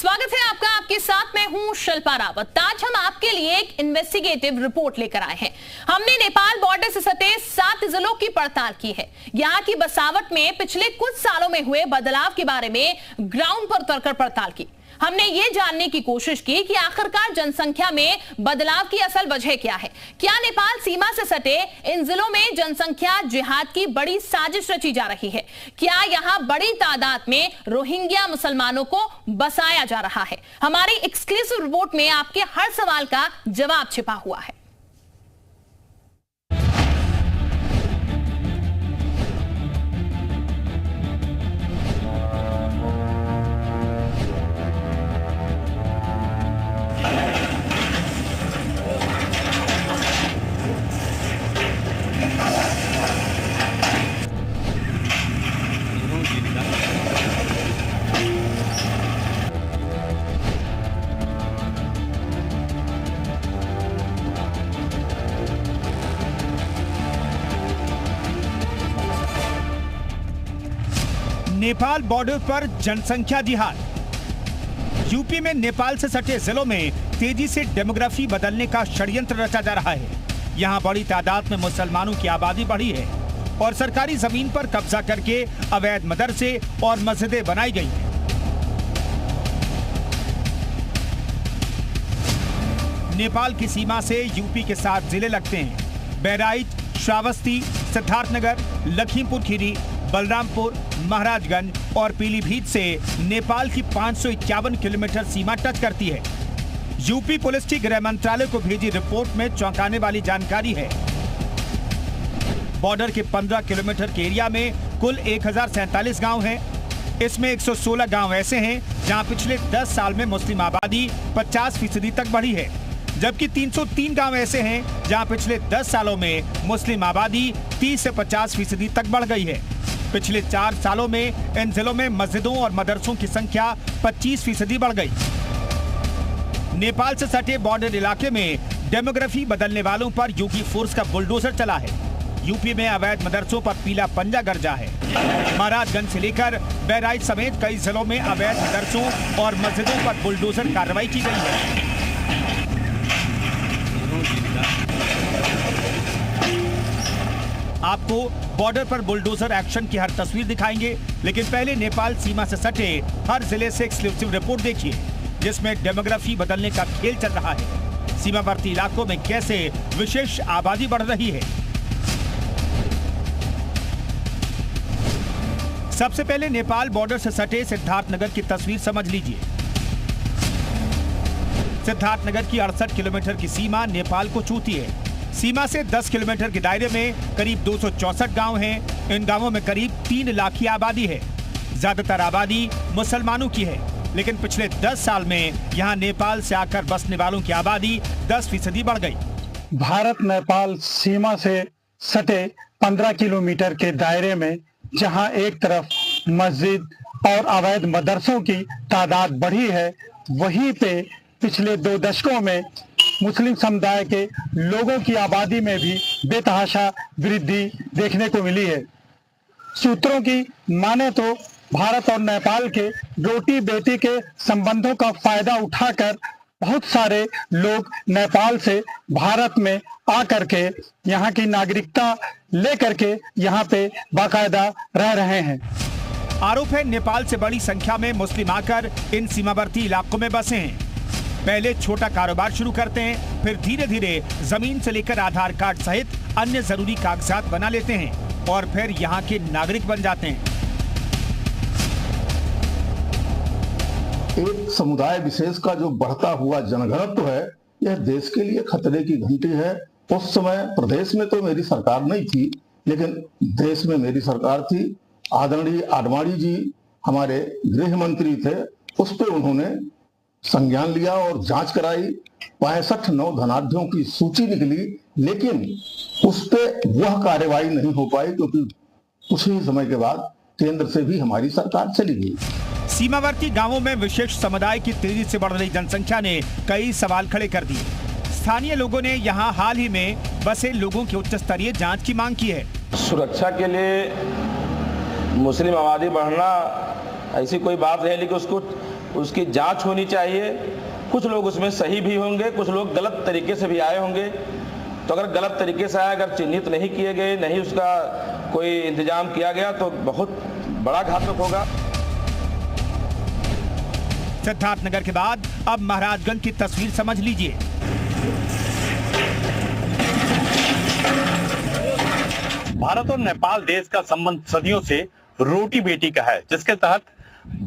स्वागत है आपका। आपके साथ मैं हूं शिल्पा रावत। आज हम आपके लिए एक इन्वेस्टिगेटिव रिपोर्ट लेकर आए हैं। हमने नेपाल बॉर्डर से सटे 7 जिलों की पड़ताल की है। यहां की बसावट में पिछले कुछ सालों में हुए बदलाव के बारे में ग्राउंड पर उतरकर पड़ताल की। हमने ये जानने की कोशिश की कि आखिरकार जनसंख्या में बदलाव की असल वजह क्या है। क्या नेपाल सीमा से सटे इन जिलों में जनसंख्या जिहाद की बड़ी साजिश रची जा रही है? क्या यहां बड़ी तादाद में रोहिंग्या मुसलमानों को बसाया जा रहा है? हमारी एक्सक्लूसिव रिपोर्ट में आपके हर सवाल का जवाब छिपा हुआ है। नेपाल बॉर्डर पर जनसंख्या जिहाद। यूपी में नेपाल से सटे जिलों में तेजी से डेमोग्राफी बदलने का षड्यंत्र रचा जा रहा है। यहां बड़ी तादाद में मुसलमानों की आबादी बढ़ी है और सरकारी जमीन पर कब्जा करके अवैध मदरसे और मस्जिदें बनाई गई हैं। नेपाल की सीमा से यूपी के 7 जिले लगते हैं। बहराइच, श्रावस्ती, सिद्धार्थनगर, लखीमपुर खीरी, बलरामपुर, महाराजगंज और पीलीभीत से नेपाल की 551 किलोमीटर सीमा टच करती है। यूपी पुलिस की गृह मंत्रालय को भेजी रिपोर्ट में चौंकाने वाली जानकारी है। बॉर्डर के 15 किलोमीटर के एरिया में कुल 1047 गांव हैं। इसमें 116 गांव ऐसे हैं जहां पिछले 10 साल में मुस्लिम आबादी 50% तक बढ़ी है, जबकि 303 गांव ऐसे हैं जहां पिछले 10 सालों में मुस्लिम आबादी 30 से 50% तक बढ़ गई है। पिछले 4 सालों में इन जिलों में मस्जिदों और मदरसों की संख्या 25% बढ़ गई। नेपाल से सटे बॉर्डर इलाके में डेमोग्राफी बदलने वालों पर योगी फोर्स का बुलडोजर चला है। यूपी में अवैध मदरसों पर पीला पंजा गरजा है। महाराजगंज से लेकर बहराइच समेत कई जिलों में अवैध मदरसों और मस्जिदों पर बुलडोजर कार्रवाई की गई है। आपको बॉर्डर पर बुलडोजर एक्शन की हर तस्वीर दिखाएंगे, लेकिन पहले नेपाल सीमा से सटे हर जिले से एक्सक्लूसिव रिपोर्ट देखिए, जिसमें डेमोग्राफी बदलने का खेल चल रहा है। सीमावर्ती इलाकों में कैसे विशेष आबादी बढ़ रही है। सबसे पहले नेपाल बॉर्डर से सटे सिद्धार्थनगर की तस्वीर समझ लीजिए। सिद्धार्थनगर की 68 किलोमीटर की सीमा नेपाल को छूती है। सीमा से 10 किलोमीटर के दायरे में करीब 264 गांव हैं। इन गांवों में करीब 3 लाख की आबादी है। ज्यादातर आबादी मुसलमानों की है, लेकिन पिछले 10 साल में यहां नेपाल से आकर बसने वालों की आबादी 10% बढ़ गई। भारत नेपाल सीमा से सटे 15 किलोमीटर के दायरे में जहां एक तरफ मस्जिद और अवैध मदरसों की तादाद बढ़ी है, वहीं पे पिछले 2 दशकों में मुस्लिम समुदाय के लोगों की आबादी में भी बेतहाशा वृद्धि देखने को मिली है। सूत्रों की माने तो भारत और नेपाल के रोटी बेटी के संबंधों का फायदा उठाकर बहुत सारे लोग नेपाल से भारत में आकर के यहाँ की नागरिकता लेकर के यहाँ पे बाकायदा रह रहे हैं। आरोप है नेपाल से बड़ी संख्या में मुस्लिम आकर इन सीमावर्ती इलाकों में बसे हैं। पहले छोटा कारोबार शुरू करते हैं, फिर धीरे धीरे जमीन से लेकर आधार कार्ड सहित अन्य जरूरी कागजात बना लेते हैं और फिर यहाँ के नागरिक बन जाते हैं। एक समुदाय विशेष का जो बढ़ता हुआ जनघनत्व है, यह देश के लिए खतरे की घंटी है। उस समय प्रदेश में तो मेरी सरकार नहीं थी, लेकिन देश में मेरी सरकार थी। आदरणीय आडवाणी जी हमारे गृह मंत्री थे। उस पर उन्होंने संज्ञान लिया और जांच कराई। 65 नौ धनाढ्यों की सूची निकली, लेकिन उस पर वह कार्रवाई नहीं हो पाई, क्योंकि कुछ ही समय के बाद केंद्र से भी हमारी सरकार चली गई। सीमावर्ती गांवों में विशेष समुदाय की तेजी से बढ़ रही जनसंख्या ने कई सवाल खड़े कर दिए। स्थानीय लोगों ने यहां हाल ही में बसे लोगों की उच्च स्तरीय जांच की मांग की है। सुरक्षा के लिए मुस्लिम आबादी बढ़ना ऐसी कोई बात नहीं, लेकिन उसको उसकी जांच होनी चाहिए। कुछ लोग उसमें सही भी होंगे, कुछ लोग गलत तरीके से भी आए होंगे। तो अगर गलत तरीके से आए, अगर चिन्हित नहीं किए गए, नहीं उसका कोई इंतजाम किया गया तो बहुत बड़ा घातक होगा। सिद्धार्थनगर के बाद अब महाराजगंज की तस्वीर समझ लीजिए। भारत और नेपाल देश का संबंध सदियों से रोटी बेटी का है, जिसके तहत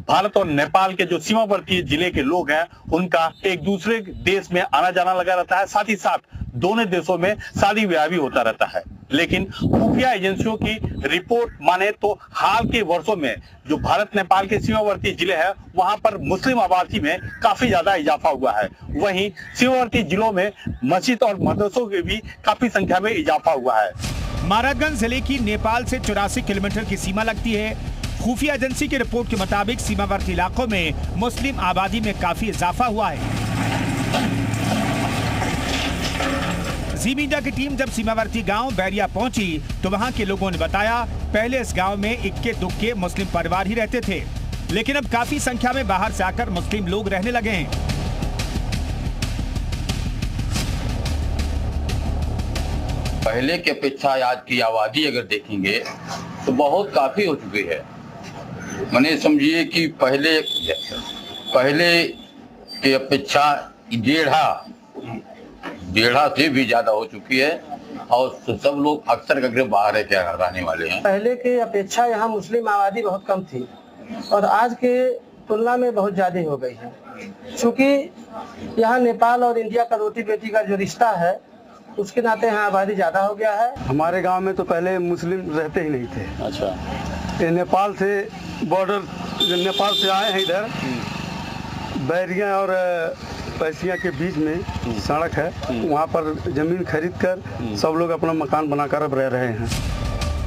भारत और नेपाल के जो सीमावर्ती जिले के लोग हैं उनका एक दूसरे देश में आना जाना लगा रहता है। साथ ही साथ दोनों देशों में शादी ब्याह भी होता रहता है। लेकिन खुफिया एजेंसियों की रिपोर्ट माने तो हाल के वर्षों में जो भारत नेपाल के सीमावर्ती जिले हैं वहां पर मुस्लिम आबादी में काफी ज्यादा इजाफा हुआ है। वहीं सीमावर्ती जिलों में मस्जिद और मदरसों की भी काफी संख्या में इजाफा हुआ है। महाराजगंज जिले की नेपाल से 84 किलोमीटर की सीमा लगती है। खुफिया एजेंसी की रिपोर्ट के मुताबिक सीमावर्ती इलाकों में मुस्लिम आबादी में काफी इजाफा हुआ है। जी मीडिया की टीम जब सीमावर्ती गांव बैरिया पहुंची तो वहां के लोगों ने बताया, पहले इस गांव में इक्के दुक्के मुस्लिम परिवार ही रहते थे, लेकिन अब काफी संख्या में बाहर से आकर मुस्लिम लोग रहने लगे हैं। पहले की अपेक्षा आज की आबादी अगर देखेंगे तो बहुत काफी हो चुकी है। मैंने समझिए कि पहले की अपेक्षा डेढ़ा से भी ज्यादा हो चुकी है और सब लोग अक्सर करके बाहर के रहने वाले हैं। पहले की अपेक्षा यहाँ मुस्लिम आबादी बहुत कम थी और आज के तुलना में बहुत ज्यादा हो गई है, क्योंकि यहाँ नेपाल और इंडिया का रोटी बेटी का जो रिश्ता है उसके नाते यहाँ आबादी ज्यादा हो गया है। हमारे गांव में तो पहले मुस्लिम रहते ही नहीं थे। अच्छा, ये नेपाल से बॉर्डर, नेपाल से आए हैं इधर, बैरिया और पैसिया के बीच में सड़क है, वहाँ पर जमीन खरीद कर सब लोग अपना मकान बनाकर अब रह रहे हैं।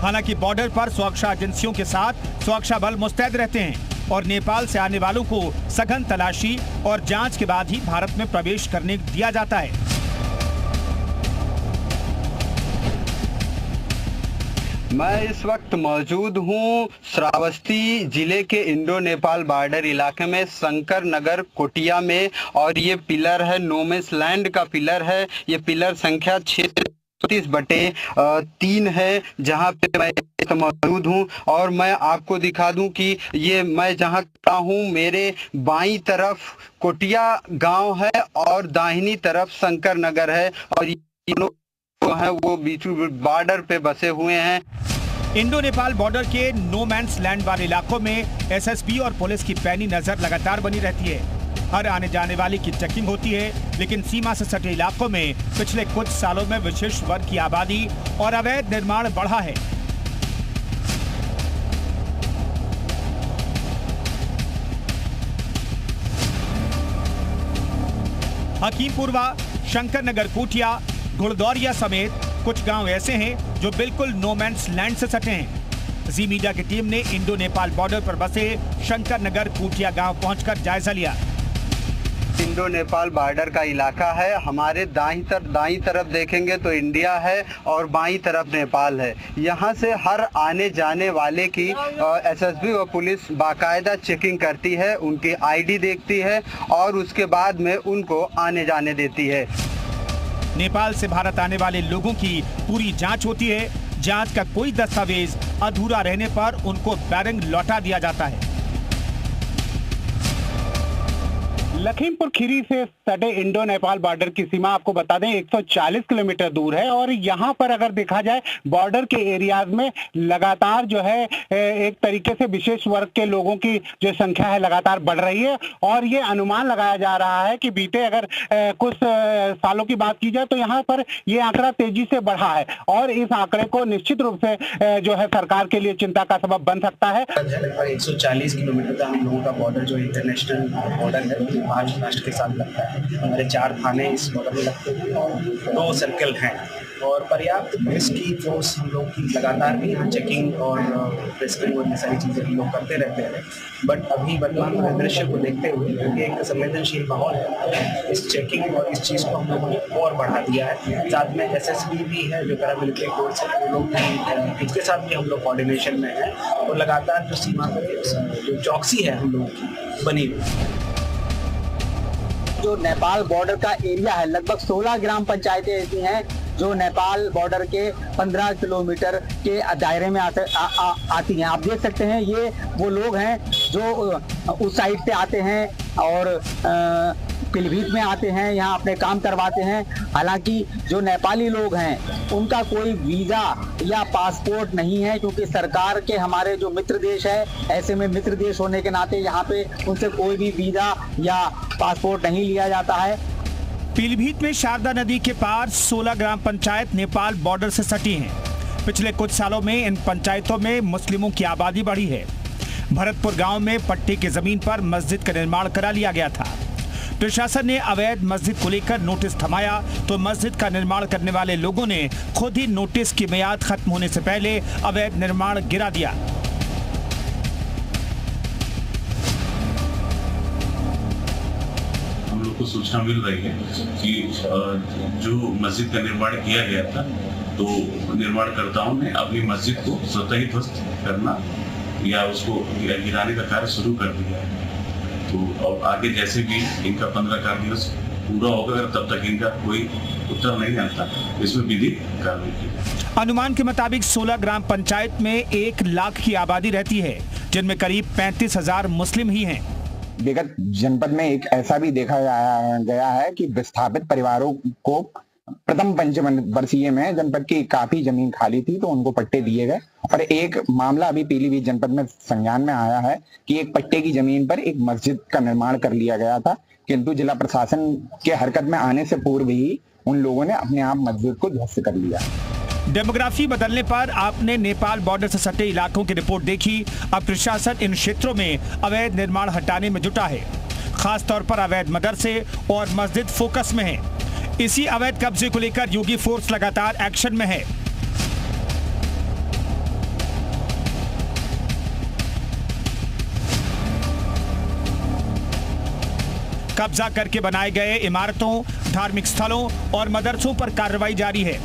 हालांकि बॉर्डर पर सुरक्षा एजेंसियों के साथ सुरक्षा बल मुस्तैद रहते हैं और नेपाल से आने वालों को सघन तलाशी और जांच के बाद ही भारत में प्रवेश करने दिया जाता है। मैं इस वक्त मौजूद हूँ श्रावस्ती जिले के इंडो नेपाल बॉर्डर इलाके में शंकर नगर कोटिया में, और ये पिलर है नोमेस लैंड का पिलर है। ये पिलर संख्या 36/3 है जहाँ पे मैं मौजूद हूँ। और मैं आपको दिखा दूं कि ये मैं जहाँ खड़ा हूँ, मेरे बाईं तरफ कोटिया गांव है और दाहिनी तरफ शंकर नगर है, और ये है वो बीच बॉर्डर पे बसे हुए हैं। इंडो नेपाल बॉर्डर के नो मैंस लैंड वाले इलाकों में एसएसबी और पुलिस की पैनी नजर लगातार बनी रहती है। हर आने जाने वाले की चेकिंग होती है, लेकिन सीमा से सटे इलाकों में पिछले कुछ सालों में विशेष वर्ग की आबादी और अवैध निर्माण बढ़ा है। हकीमपुरवा, शंकर नगर कोटिया, घुड़दौरिया समेत कुछ गांव ऐसे हैं जो बिल्कुल नो मैंस लैंड से सटे हैं। जी मीडिया की टीम ने इंडो नेपाल बॉर्डर पर बसे शंकर नगर कोटिया गांव पहुंचकर जायजा लिया। इंडो नेपाल बॉर्डर का इलाका है। हमारे दाईं तरफ देखेंगे तो इंडिया है और बाईं तरफ नेपाल है। यहाँ से हर आने जाने वाले की एसएसबी और पुलिस बाकायदा चेकिंग करती है, उनकी आईडी देखती है और उसके बाद में उनको आने जाने देती है। नेपाल से भारत आने वाले लोगों की पूरी जांच होती है। जांच का कोई दस्तावेज अधूरा रहने पर उनको बैरंग लौटा दिया जाता है। लखीमपुर खीरी से सटे इंडो नेपाल बॉर्डर की सीमा आपको बता दें 140 किलोमीटर दूर है, और यहाँ पर अगर देखा जाए बॉर्डर के एरियाज में लगातार जो है एक तरीके से विशेष वर्ग के लोगों की जो संख्या है लगातार बढ़ रही है। और ये अनुमान लगाया जा रहा है कि बीते अगर कुछ सालों की बात की जाए तो यहाँ पर ये आंकड़ा तेजी से बढ़ा है, और इस आंकड़े को निश्चित रूप से जो है सरकार के लिए चिंता का सबब बन सकता है। 140 किलोमीटर का हम लोगों का बॉर्डर जो इंटरनेशनल बॉर्डर है महाराष्ट्र राष्ट्र के साथ लगता है। हमारे 4 थाने इस बॉर्डर में लगते हैं और 2 सर्कल हैं, और पर्याप्त पुलिस की फोर्स हम लोग की लगातार भी यहाँ चेकिंग और रेस्क्यू और ये सारी चीज़ें हम लोग करते रहते हैं। बट अभी वर्तमान परिदृश्य को देखते हुए क्योंकि एक संवेदनशील माहौल है, इस चेकिंग और इस चीज़ को हम लोगों ने और बढ़ा दिया है। साथ में एसएसबी भी है जो पैरामिलिट्री फोर्स है, वो लोग भी इसके साथ भी हम लोग कोऑर्डिनेशन में है, और लगातार जो सीमा पर जो चौकसी है हम लोगों की बनी हुई। जो नेपाल बॉर्डर का एरिया है, लगभग 16 ग्राम पंचायतें ऐसी हैं जो नेपाल बॉर्डर के 15 किलोमीटर के दायरे में आती हैं। आप देख सकते हैं ये वो लोग हैं जो उस साइड से आते हैं और पीलीभीत में आते हैं, यहाँ अपने काम करवाते हैं। हालांकि जो नेपाली लोग हैं उनका कोई वीज़ा या पासपोर्ट नहीं है, क्योंकि सरकार के हमारे जो मित्र देश है, ऐसे में मित्र देश होने के नाते यहाँ पे उनसे कोई भी वीज़ा या पासपोर्ट नहीं लिया जाता है। पीलीभीत में शारदा नदी के पार 16 ग्राम पंचायत नेपाल बॉर्डर से सटी हैं। पिछले कुछ सालों में इन पंचायतों में मुस्लिमों की आबादी बढ़ी है। भरतपुर गांव में पट्टे की जमीन पर मस्जिद का निर्माण करा लिया गया था। प्रशासन ने अवैध मस्जिद को लेकर नोटिस थमाया तो मस्जिद का निर्माण करने वाले लोगों ने खुद ही नोटिस की मियाद खत्म होने से पहले अवैध निर्माण गिरा दिया। हम लोग को सूचना मिल रही है कि जो मस्जिद का निर्माण किया गया था तो निर्माणकर्ताओं ने अपनी मस्जिद को स्वतः ही ध्वस्त करना या उसको गिराने का कार्य शुरू कर दिया है। तो और आगे जैसे भी इनका 15 कार्य दिवस पूरा होगा, अगर तब तक इनका कोई उत्तर नहीं आता इसमें विधिक कार्रवाई की। अनुमान के मुताबिक 16 ग्राम पंचायत में 1 लाख की आबादी रहती है, जिनमें करीब 35,000 मुस्लिम ही हैं। विगत जनपद में एक ऐसा भी देखा गया है कि विस्थापित परिवारों को प्रथम पंचवर्षीय में जनपद की काफी जमीन खाली थी तो उनको पट्टे दिए गए। और एक मामला अभी पीलीभीत जनपद में संज्ञान में आया है कि एक पट्टे की जमीन पर एक मस्जिद का निर्माण कर लिया गया था, किंतु जिला प्रशासन के हरकत में आने से पूर्व ही उन लोगों ने अपने आप मस्जिद को ध्वस्त कर लिया। डेमोग्राफी बदलने पर आपने नेपाल बॉर्डर से सटे इलाकों की रिपोर्ट देखी। अब प्रशासन इन क्षेत्रों में अवैध निर्माण हटाने में जुटा है। खास तौर पर अवैध मदरसे और मस्जिद फोकस में है। इसी अवैध कब्जे को लेकर योगी फोर्स लगातार एक्शन में है। कब्जा करके बनाए गए इमारतों, धार्मिक स्थलों और मदरसों पर कार्रवाई जारी है।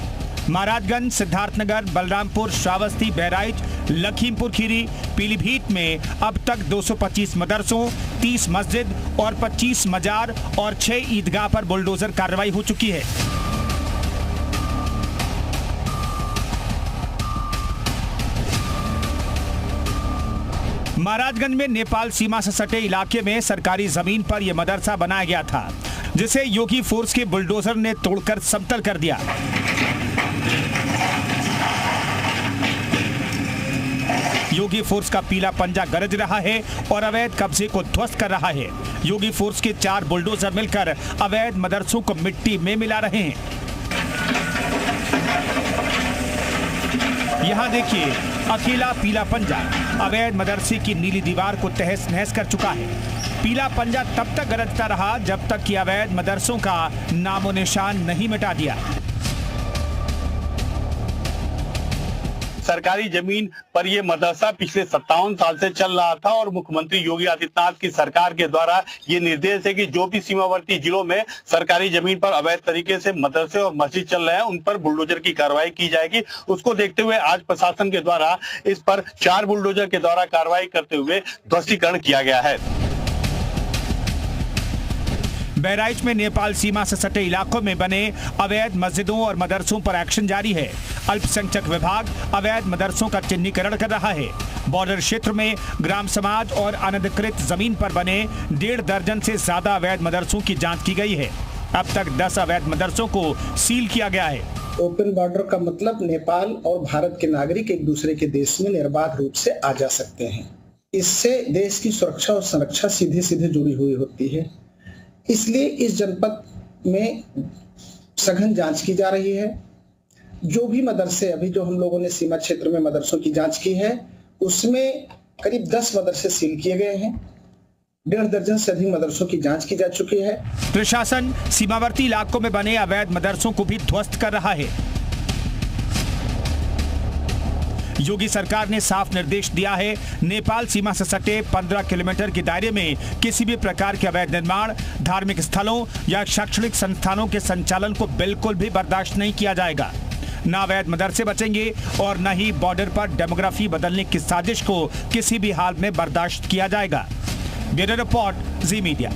महाराजगंज, सिद्धार्थनगर, बलरामपुर, श्रावस्ती, बहराइच, लखीमपुर खीरी, पीलीभीत में अब तक 225 मदरसों, 30 मस्जिद और 25 मजार और 6 ईदगाह पर बुलडोजर कार्रवाई हो चुकी है। महाराजगंज में नेपाल सीमा से सटे इलाके में सरकारी जमीन पर यह मदरसा बनाया गया था, जिसे योगी फोर्स के बुलडोजर ने तोड़कर समतल कर दिया। योगी फोर्स का पीला पंजा गरज रहा है और अवैध कब्जे को ध्वस्त कर रहा है। योगी फोर्स के 4 बुलडोजर मिलकर अवैध मदरसों को मिट्टी में मिला रहे हैं। यहाँ देखिए, अकेला पीला पंजा अवैध मदरसे की नीली दीवार को तहस नहस कर चुका है। पीला पंजा तब तक गरजता रहा जब तक कि अवैध मदरसों का नामो निशान नहीं मिटा दिया। सरकारी जमीन पर यह मदरसा पिछले 57 साल से चल रहा था और मुख्यमंत्री योगी आदित्यनाथ की सरकार के द्वारा ये निर्देश है कि जो भी सीमावर्ती जिलों में सरकारी जमीन पर अवैध तरीके से मदरसे और मस्जिद चल रहे हैं उन पर बुलडोजर की कार्रवाई की जाएगी। उसको देखते हुए आज प्रशासन के द्वारा इस पर 4 बुलडोजर के द्वारा कार्रवाई करते हुए ध्वस्तीकरण किया गया है। बहराइच में नेपाल सीमा से सटे इलाकों में बने अवैध मस्जिदों और मदरसों पर एक्शन जारी है। अल्पसंख्यक विभाग अवैध मदरसों का चिन्हीकरण कर रहा है। बॉर्डर क्षेत्र में ग्राम समाज और अनधिकृत जमीन पर बने 1.5 दर्जन से ज्यादा अवैध मदरसों की जांच की गई है। अब तक 10 अवैध मदरसों को सील किया गया है। ओपन बॉर्डर का मतलब नेपाल और भारत के नागरिक एक दूसरे के देश में निर्बाध रूप से आ जा सकते हैं। इससे देश की सुरक्षा और संरक्षा सीधे सीधे जुड़ी हुई होती है। इसलिए इस जनपद में सघन जांच की जा रही है। जो भी मदरसे अभी जो हम लोगों ने सीमा क्षेत्र में मदरसों की जांच की है उसमें करीब 10 मदरसे सील किए गए हैं। 1.5 दर्जन से अधिक मदरसों की जांच की जा चुकी है। प्रशासन सीमावर्ती इलाकों में बने अवैध मदरसों को भी ध्वस्त कर रहा है। योगी सरकार ने साफ निर्देश दिया है, नेपाल सीमा से सटे 15 किलोमीटर के दायरे में किसी भी प्रकार के अवैध निर्माण, धार्मिक स्थलों या शैक्षणिक संस्थानों के संचालन को बिल्कुल भी बर्दाश्त नहीं किया जाएगा। न अवैध मदरसे बचेंगे और न ही बॉर्डर पर डेमोग्राफी बदलने की साजिश को किसी भी हाल में बर्दाश्त किया जाएगा। ब्यूरो रिपोर्ट, जी मीडिया।